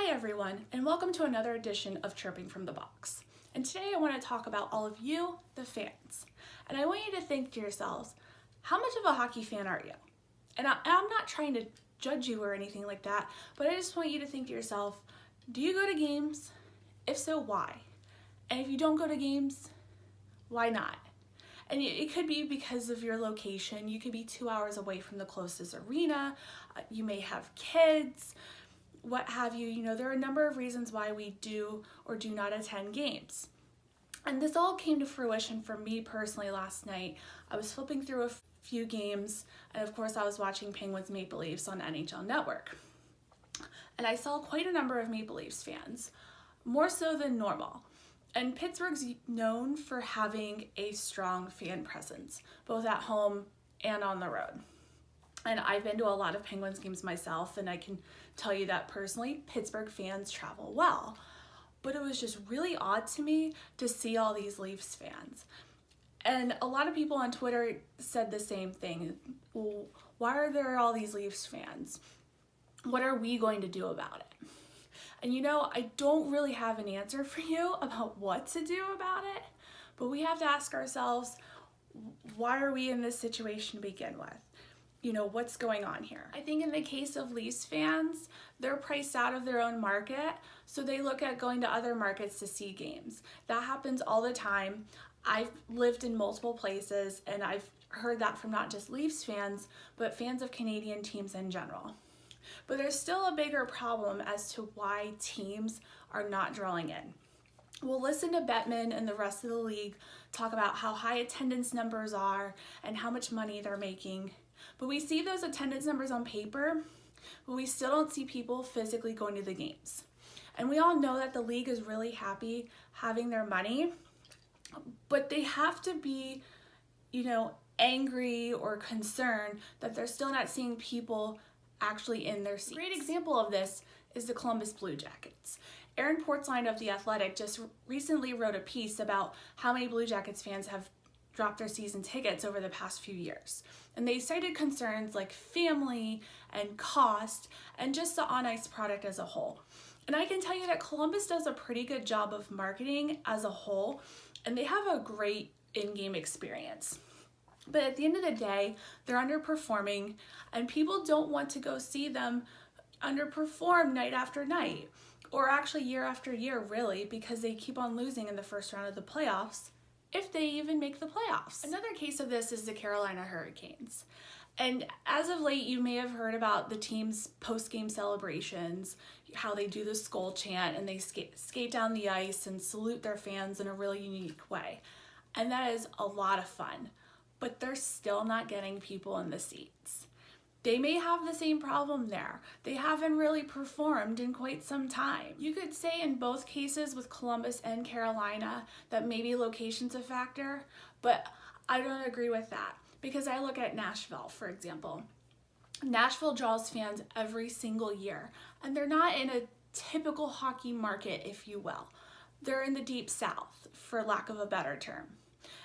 Hi everyone, and welcome to another edition of Chirping from the Box. And today I want to talk about all of you, the fans. And I want you to think to yourselves, how much of a hockey fan are you? And I'm not trying to judge you or anything like that, but I just want you to think to yourself, do you go to games? If so, why? And if you don't go to games, why not? And it could be because of your location. You could be 2 hours away from the closest arena. You may have kids, what have you. You know, there are a number of reasons why we do or do not attend games. And this all came to fruition for me personally last night. I was flipping through a few games, and of course I was watching Penguins Maple Leafs on NHL Network. And I saw quite a number of Maple Leafs fans, more so than normal. And Pittsburgh's known for having a strong fan presence, both at home and on the road. And I've been to a lot of Penguins games myself, and I can tell you that personally, Pittsburgh fans travel well. But it was just really odd to me to see all these Leafs fans. And a lot of people on Twitter said the same thing. Well, why are there all these Leafs fans? What are we going to do about it? And you know, I don't really have an answer for you about what to do about it, but we have to ask ourselves, why are we in this situation to begin with? You know, what's going on here? I think in the case of Leafs fans, they're priced out of their own market, so they look at going to other markets to see games. That happens all the time. I've lived in multiple places, and I've heard that from not just Leafs fans, but fans of Canadian teams in general. But there's still a bigger problem as to why teams are not drawing in. We'll listen to Bettman and the rest of the league talk about how high attendance numbers are and how much money they're making. But we see those attendance numbers on paper, but we still don't see people physically going to the games. And we all know that the league is really happy having their money, but they have to be, you know, angry or concerned that they're still not seeing people actually in their seats. A great example of this is the Columbus Blue Jackets. Aaron Portzline of The Athletic just recently wrote a piece about how many Blue Jackets fans have dropped their season tickets over the past few years. And they cited concerns like family and cost and just the on-ice product as a whole. And I can tell you that Columbus does a pretty good job of marketing as a whole, and they have a great in-game experience. But at the end of the day, they're underperforming, and people don't want to go see them underperform night after night, or actually year after year, really, because they keep on losing in the first round of the playoffs, if they even make the playoffs. Another case of this is the Carolina Hurricanes. And as of late, you may have heard about the team's post-game celebrations, how they do the skull chant and they skate down the ice and salute their fans in a really unique way. And that is a lot of fun. But they're still not getting people in the seats. They may have the same problem there. They haven't really performed in quite some time. You could say in both cases with Columbus and Carolina that maybe location's a factor, but I don't agree with that because I look at Nashville, for example. Nashville draws fans every single year, and they're not in a typical hockey market, if you will. They're in the deep south, for lack of a better term.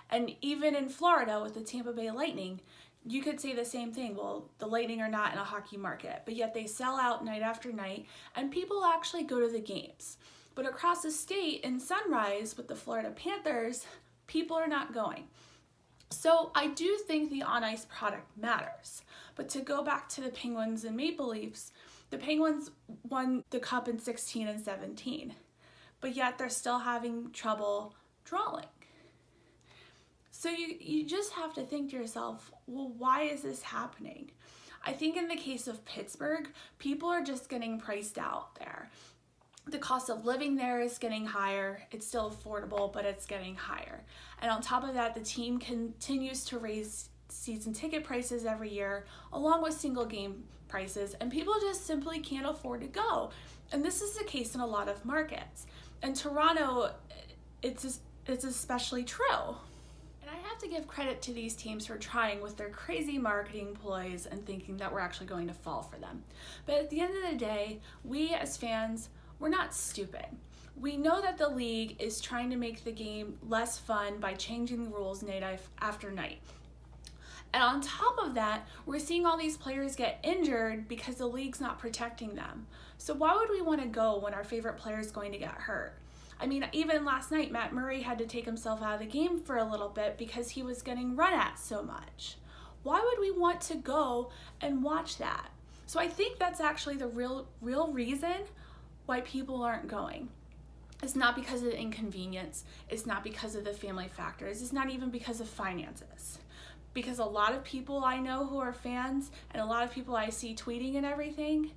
And even in Florida with the Tampa Bay Lightning, you could say the same thing. Well, the Lightning are not in a hockey market, but yet they sell out night after night, and people actually go to the games. But across the state in Sunrise with the Florida Panthers, people are not going. So I do think the on-ice product matters. But to go back to the Penguins and Maple Leafs, the Penguins won the Cup in 16 and 17, but yet they're still having trouble drawing. So you just have to think to yourself, well, why is this happening? I think in the case of Pittsburgh, people are just getting priced out there. The cost of living there is getting higher. It's still affordable, but it's getting higher. And on top of that, the team continues to raise season ticket prices every year, along with single game prices, and people just simply can't afford to go. And this is the case in a lot of markets. And Toronto, it's especially true. I have to give credit to these teams for trying with their crazy marketing ploys and thinking that we're actually going to fall for them. But at the end of the day, we as fans, we're not stupid. We know that the league is trying to make the game less fun by changing the rules night after night. And on top of that, we're seeing all these players get injured because the league's not protecting them. So why would we want to go when our favorite player is going to get hurt? I mean, even last night, Matt Murray had to take himself out of the game for a little bit because he was getting run at so much. Why would we want to go and watch that? So I think that's actually the real reason why people aren't going. It's not because of the inconvenience. It's not because of the family factors. It's not even because of finances. Because a lot of people I know who are fans and a lot of people I see tweeting and everything,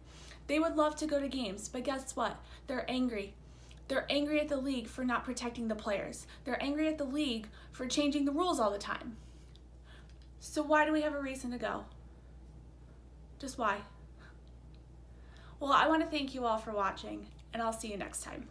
they would love to go to games, but guess what? They're angry. They're angry at the league for not protecting the players. They're angry at the league for changing the rules all the time. So why do we have a reason to go? Just why? Well, I want to thank you all for watching, and I'll see you next time.